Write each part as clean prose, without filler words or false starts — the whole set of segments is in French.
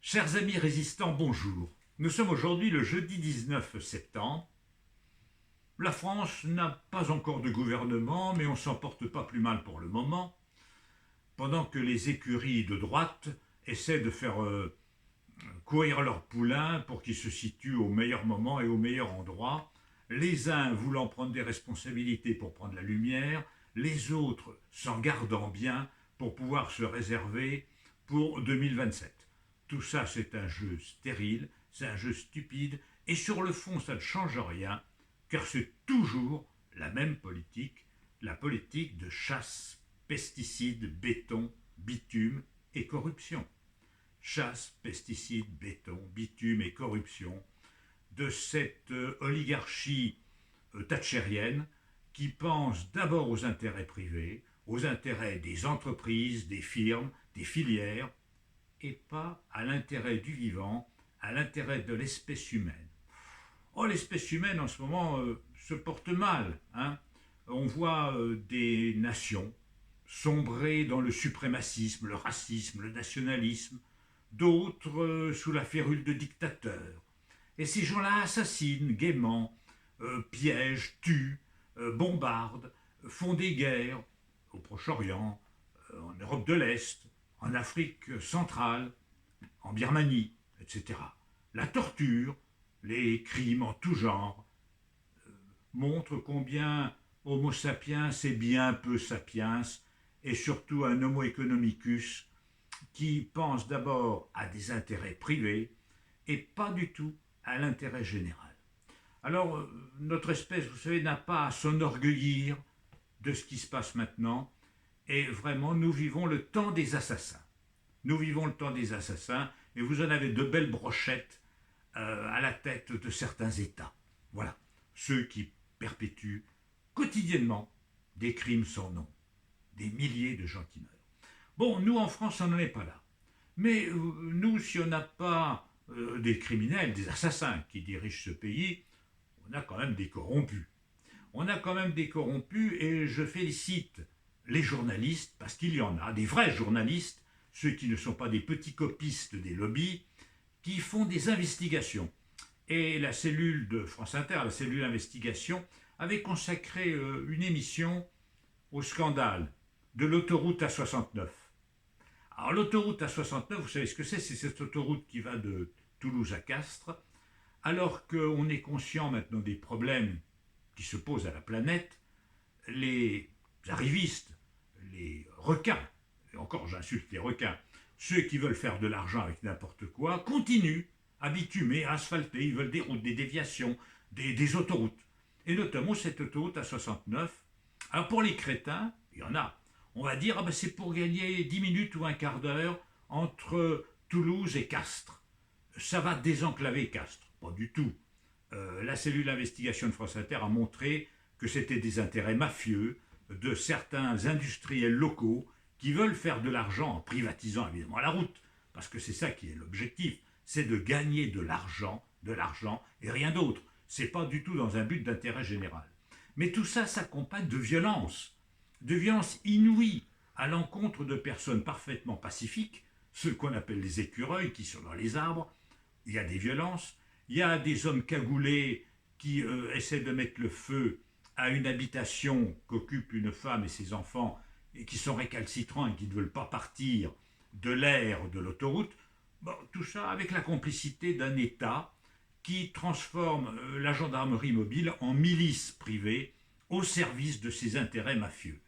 Chers amis résistants, bonjour. Nous sommes aujourd'hui le jeudi 19 septembre. La France n'a pas encore de gouvernement, mais on s'en porte pas plus mal pour le moment. Pendant que les écuries de droite essaient de faire courir leurs poulains pour qu'ils se situent au meilleur moment et au meilleur endroit, les uns voulant prendre des responsabilités pour prendre la lumière, les autres s'en gardant bien pour pouvoir se réserver pour 2027. Tout ça, c'est un jeu stérile, c'est un jeu stupide, et sur le fond, ça ne change rien, car c'est toujours la même politique, la politique de chasse, pesticides, béton, bitume et corruption. Chasse, pesticides, béton, bitume et corruption de cette oligarchie thatchérienne qui pense d'abord aux intérêts privés, aux intérêts des entreprises, des firmes, des filières, et pas à l'intérêt du vivant, à l'intérêt de l'espèce humaine. Oh, l'espèce humaine en ce moment se porte mal. On voit des nations sombrer dans le suprémacisme, le racisme, le nationalisme, d'autres sous la férule de dictateurs. Et ces gens-là assassinent gaiement, piègent, tuent, bombardent, font des guerres au Proche-Orient, en Europe de l'Est, en Afrique centrale, en Birmanie, etc. La torture, les crimes en tout genre montrent combien Homo sapiens est bien peu sapiens et surtout un Homo economicus qui pense d'abord à des intérêts privés et pas du tout à l'intérêt général. Alors, notre espèce, vous savez, n'a pas à s'enorgueillir de ce qui se passe maintenant, et vraiment, nous vivons le temps des assassins. Nous vivons le temps des assassins, et vous en avez de belles brochettes à la tête de certains États. Voilà, ceux qui perpétuent quotidiennement des crimes sans nom, des milliers de gens qui meurent. Bon, nous en France, on n'en est pas là. Mais nous, si on n'a pas des criminels, des assassins qui dirigent ce pays, on a quand même des corrompus. On a quand même des corrompus et je félicite les journalistes, parce qu'il y en a, des vrais journalistes, ceux qui ne sont pas des petits copistes des lobbies, qui font des investigations. Et la cellule de France Inter, la cellule d'investigation, avait consacré une émission au scandale de l'autoroute A69. Alors l'autoroute A69, vous savez ce que c'est cette autoroute qui va de Toulouse à Castres, alors qu'on est conscient maintenant des problèmes qui se posent à la planète, les arrivistes, les requins, et encore j'insulte les requins, ceux qui veulent faire de l'argent avec n'importe quoi, continuent à bitumer, à asphalter, ils veulent des routes, des déviations, des autoroutes. Et notamment cette autoroute A69. Alors pour les crétins, il y en a, on va dire, c'est pour gagner 10 minutes ou un quart d'heure entre Toulouse et Castres. Ça va désenclaver Castres. Pas du tout. La cellule d'investigation de France Inter a montré que c'était des intérêts mafieux de certains industriels locaux qui veulent faire de l'argent en privatisant évidemment la route, parce que c'est ça qui est l'objectif, c'est de gagner de l'argent et rien d'autre. C'est pas du tout dans un but d'intérêt général. Mais tout ça s'accompagne de violence inouïes à l'encontre de personnes parfaitement pacifiques, ceux qu'on appelle les écureuils qui sont dans les arbres. Il y a des violences, il y a des hommes cagoulés qui essaient de mettre le feu à une habitation qu'occupent une femme et ses enfants et qui sont récalcitrants et qui ne veulent pas partir de l'aire de l'autoroute. Bon, tout ça avec la complicité d'un État qui transforme la gendarmerie mobile en milice privée au service de ses intérêts mafieux.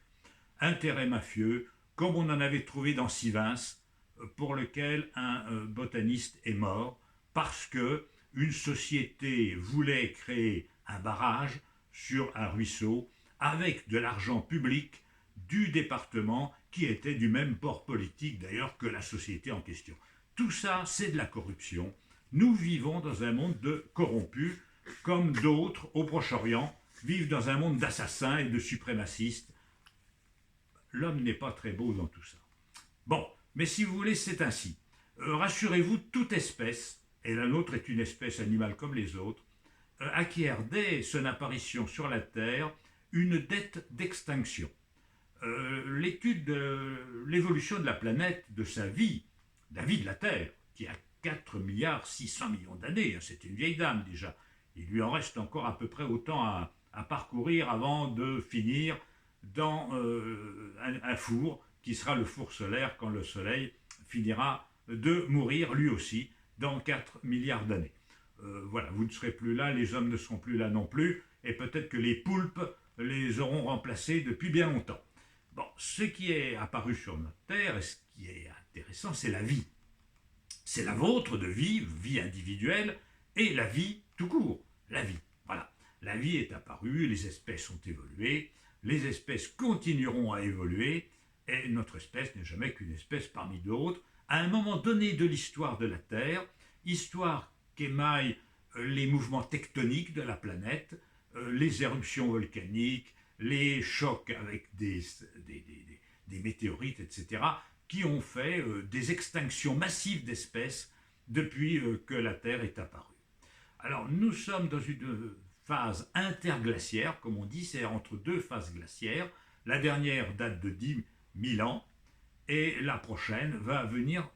Intérêts mafieux, comme on en avait trouvé dans Sivins, pour lequel un botaniste est mort, parce que une société voulait créer un barrage sur un ruisseau avec de l'argent public du département qui était du même port politique d'ailleurs que la société en question. Tout ça, c'est de la corruption. Nous vivons dans un monde de corrompus, comme d'autres au Proche-Orient vivent dans un monde d'assassins et de suprémacistes. L'homme n'est pas très beau dans tout ça. Bon, mais si vous voulez, c'est ainsi. Rassurez-vous, toute espèce, et la nôtre est une espèce animale comme les autres, acquiert dès son apparition sur la Terre une dette d'extinction. L'étude de l'évolution de la planète, de sa vie, de la vie de la Terre, qui a 4 milliards 600 millions d'années. C'est une vieille dame déjà. Il lui en reste encore à peu près autant à parcourir avant de finir dans un four qui sera le four solaire quand le Soleil finira de mourir lui aussi dans 4 milliards d'années. Voilà, vous ne serez plus là, les hommes ne seront plus là non plus, et peut-être que les poulpes les auront remplacés depuis bien longtemps. Bon, ce qui est apparu sur notre Terre, et ce qui est intéressant, c'est la vie. C'est la vôtre de vie, vie individuelle, et la vie tout court, la vie. Voilà, la vie est apparue, les espèces ont évolué, les espèces continueront à évoluer, et notre espèce n'est jamais qu'une espèce parmi d'autres. À un moment donné de l'histoire de la Terre, histoire qu'émaillent les mouvements tectoniques de la planète, les éruptions volcaniques, les chocs avec des météorites, etc., qui ont fait des extinctions massives d'espèces depuis que la Terre est apparue. Alors nous sommes dans une phase interglaciaire, comme on dit, c'est entre deux phases glaciaires. La dernière date de 10 000 ans, et la prochaine va venir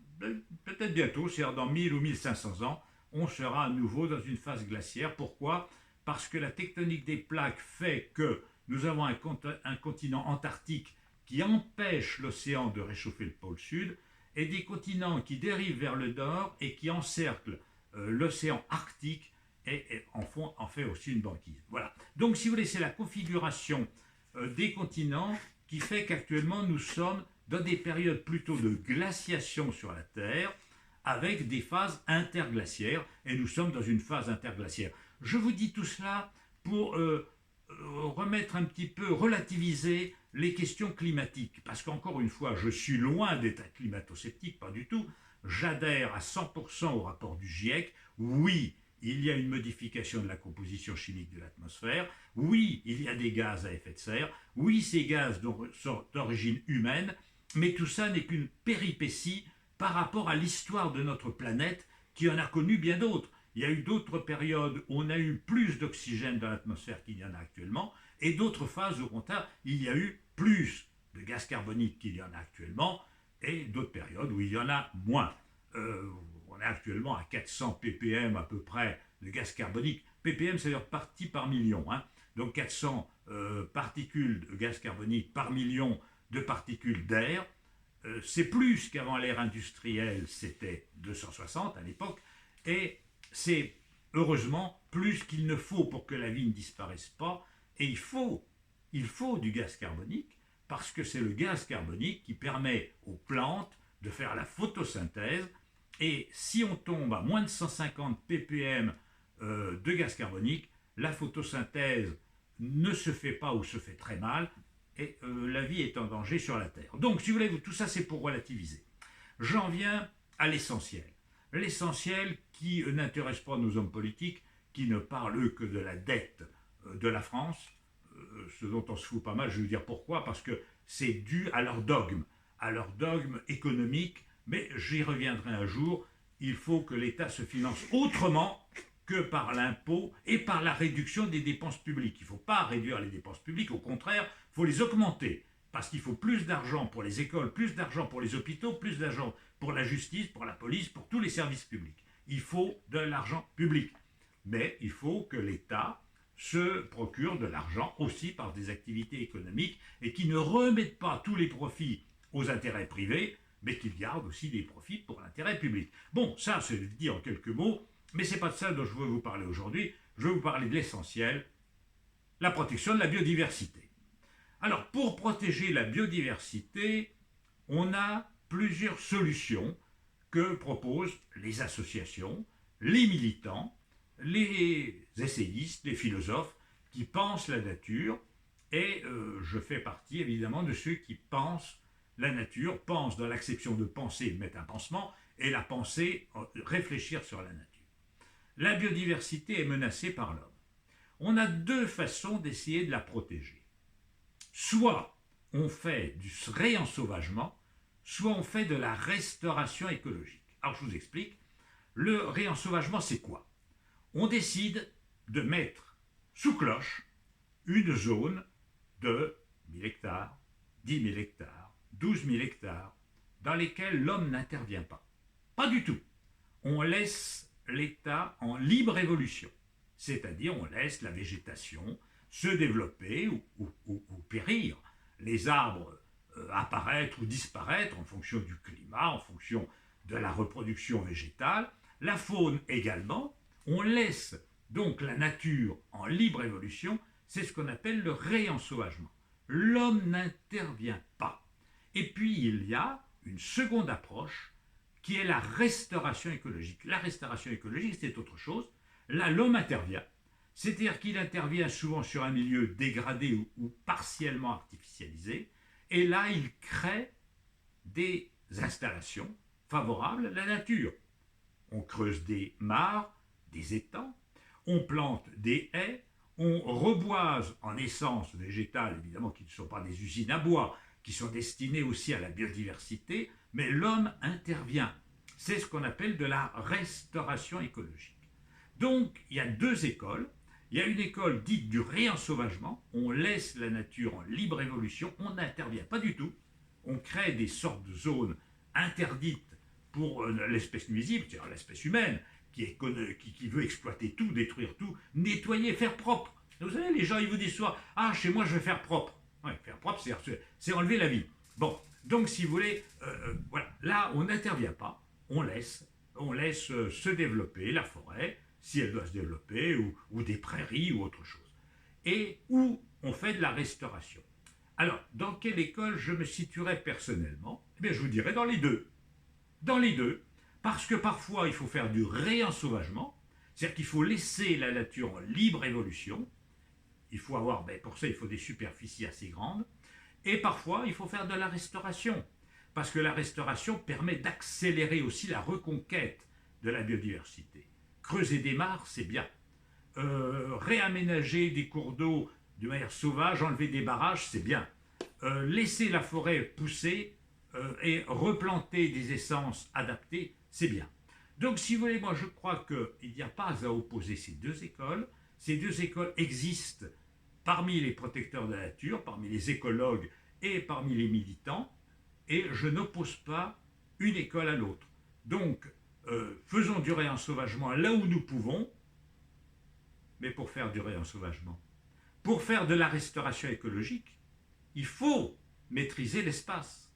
peut-être bientôt, c'est-à-dire dans 1000 ou 1500 ans, on sera à nouveau dans une phase glaciaire. Pourquoi ? Parce que la tectonique des plaques fait que nous avons un continent antarctique qui empêche l'océan de réchauffer le pôle sud, et des continents qui dérivent vers le nord et qui encerclent l'océan arctique et en fait aussi une banquise. Voilà. Donc si vous voulez, c'est la configuration des continents qui fait qu'actuellement nous sommes dans des périodes plutôt de glaciation sur la Terre, avec des phases interglaciaires, et nous sommes dans une phase interglaciaire. Je vous dis tout cela pour remettre un petit peu, relativiser les questions climatiques, parce qu'encore une fois, je suis loin d'être climato-sceptique, pas du tout. J'adhère à 100% au rapport du GIEC. Oui, il y a une modification de la composition chimique de l'atmosphère. Oui, il y a des gaz à effet de serre. Oui, ces gaz sont d'origine humaine, mais tout ça n'est qu'une péripétie par rapport à l'histoire de notre planète qui en a connu bien d'autres. Il y a eu d'autres périodes où on a eu plus d'oxygène dans l'atmosphère qu'il y en a actuellement, et d'autres phases où il y a eu plus de gaz carbonique qu'il y en a actuellement, et d'autres périodes où il y en a moins. On est actuellement à 400 ppm à peu près de gaz carbonique. ppm, c'est-à-dire parties par million. Donc 400 particules de gaz carbonique par million de particules d'air. C'est plus qu'avant l'ère industrielle, c'était 260 à l'époque, et c'est heureusement plus qu'il ne faut pour que la vie ne disparaisse pas, et il faut du gaz carbonique, parce que c'est le gaz carbonique qui permet aux plantes de faire la photosynthèse, et si on tombe à moins de 150 ppm de gaz carbonique, la photosynthèse ne se fait pas ou se fait très mal, et la vie est en danger sur la Terre. Donc, si vous voulez, tout ça c'est pour relativiser. J'en viens à l'essentiel. L'essentiel qui n'intéresse pas nos hommes politiques, qui ne parlent que de la dette de la France, ce dont on se fout pas mal, je vais vous dire pourquoi, parce que c'est dû à leur dogme économique, mais j'y reviendrai un jour. Il faut que l'État se finance autrement que par l'impôt et par la réduction des dépenses publiques. Il ne faut pas réduire les dépenses publiques, au contraire, il faut les augmenter, parce qu'il faut plus d'argent pour les écoles, plus d'argent pour les hôpitaux, plus d'argent pour la justice, pour la police, pour tous les services publics. Il faut de l'argent public. Mais il faut que l'État se procure de l'argent aussi par des activités économiques et qui ne remettent pas tous les profits aux intérêts privés, mais qu'ils gardent aussi des profits pour l'intérêt public. Bon, ça c'est dit en quelques mots, mais ce n'est pas de ça dont je veux vous parler aujourd'hui. Je veux vous parler de l'essentiel, la protection de la biodiversité. Alors, pour protéger la biodiversité, on a plusieurs solutions que proposent les associations, les militants, les essayistes, les philosophes qui pensent la nature, et je fais partie évidemment de ceux qui pensent la nature, pensent dans l'acception de penser, mettre un pansement, et la pensée, réfléchir sur la nature. La biodiversité est menacée par l'homme. On a deux façons d'essayer de la protéger. Soit on fait du réensauvagement, soit on fait de la restauration écologique. Alors je vous explique. Le réensauvagement, c'est quoi ? On décide de mettre sous cloche une zone de 1000 hectares, 10 000 hectares, 12 000 hectares, dans lesquels l'homme n'intervient pas. Pas du tout. on laisse l'état en libre évolution. C'est-à-dire on laisse la végétation se développer ou périr, les arbres apparaître ou disparaître en fonction du climat, en fonction de la reproduction végétale, la faune également. On laisse donc la nature en libre évolution, c'est ce qu'on appelle le réensauvagement. L'homme n'intervient pas. Et puis il y a une seconde approche qui est la restauration écologique. La restauration écologique, c'est autre chose. Là, l'homme intervient. C'est-à-dire qu'il intervient souvent sur un milieu dégradé ou partiellement artificialisé. Et là, il crée des installations favorables à la nature. On creuse des mares, des étangs, on plante des haies, on reboise en essence végétale, évidemment qui ne sont pas des usines à bois, qui sont destinées aussi à la biodiversité, mais l'homme intervient. C'est ce qu'on appelle de la restauration écologique. Donc, il y a deux écoles. Il y a une école dite du réensauvagement. On laisse la nature en libre évolution, on n'intervient pas du tout. On crée des sortes de zones interdites pour l'espèce nuisible, c'est-à-dire l'espèce humaine, qui veut exploiter tout, détruire tout, nettoyer, faire propre. Vous savez, les gens, ils vous disent souvent « Ah, chez moi, je vais faire propre ». Ouais, faire propre, c'est enlever la vie. Bon, donc si vous voulez, voilà, là, on n'intervient pas, on laisse se développer la forêt, si elle doit se développer, ou des prairies, ou autre chose. Et où on fait de la restauration. Alors, dans quelle école je me situerais personnellement? Eh bien, je vous dirais dans les deux. Dans les deux, parce que parfois, il faut faire du réensauvagement, c'est-à-dire qu'il faut laisser la nature en libre évolution. Il faut avoir, pour ça, il faut des superficies assez grandes. Et parfois, il faut faire de la restauration, parce que la restauration permet d'accélérer aussi la reconquête de la biodiversité. Creuser des mares, c'est bien. Réaménager des cours d'eau de manière sauvage, enlever des barrages, c'est bien. Laisser la forêt pousser et replanter des essences adaptées, c'est bien. Donc, si vous voulez, moi, je crois qu'il n'y a pas à opposer ces deux écoles. Ces deux écoles existent parmi les protecteurs de la nature, parmi les écologues et parmi les militants, et je n'oppose pas une école à l'autre. Donc, faisons du réensauvagement là où nous pouvons, mais pour faire du réensauvagement, pour faire de la restauration écologique, il faut maîtriser l'espace.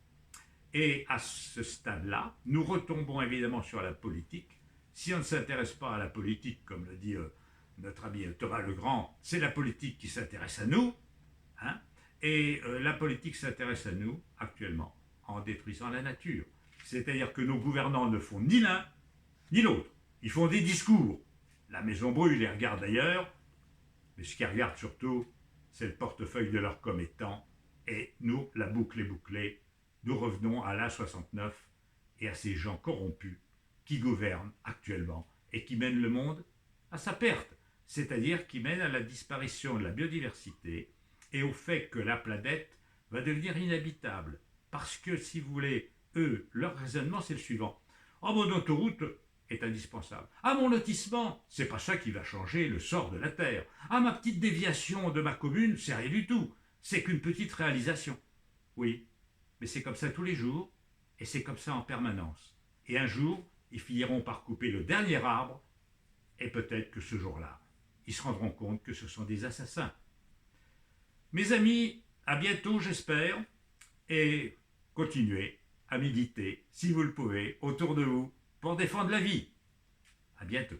Et à ce stade-là, nous retombons évidemment sur la politique. Si on ne s'intéresse pas à la politique, comme le dit notre ami Thomas Legrand, c'est la politique qui s'intéresse à nous, hein, et la politique s'intéresse à nous actuellement en détruisant la nature. C'est-à-dire que nos gouvernants ne font ni l'un ni l'autre. Ils font des discours. La maison brûle, ils regardent ailleurs, mais ce qu'ils regardent surtout, c'est le portefeuille de leur commettant, et nous, la boucle est bouclée. Nous revenons à l'A69 et à ces gens corrompus qui gouvernent actuellement et qui mènent le monde à sa perte, c'est-à-dire qui mènent à la disparition de la biodiversité et au fait que la planète va devenir inhabitable. Parce que, si vous voulez, eux, leur raisonnement, c'est le suivant. « Oh, mon autoroute est indispensable. Ah, mon lotissement, c'est pas ça qui va changer le sort de la Terre. Ah, ma petite déviation de ma commune, c'est rien du tout. C'est qu'une petite réalisation. » Oui, mais c'est comme ça tous les jours, et c'est comme ça en permanence. Et un jour, ils finiront par couper le dernier arbre, et peut-être que ce jour-là, ils se rendront compte que ce sont des assassins. Mes amis, à bientôt j'espère, et continuez à méditer, si vous le pouvez, autour de vous, pour défendre la vie. À bientôt.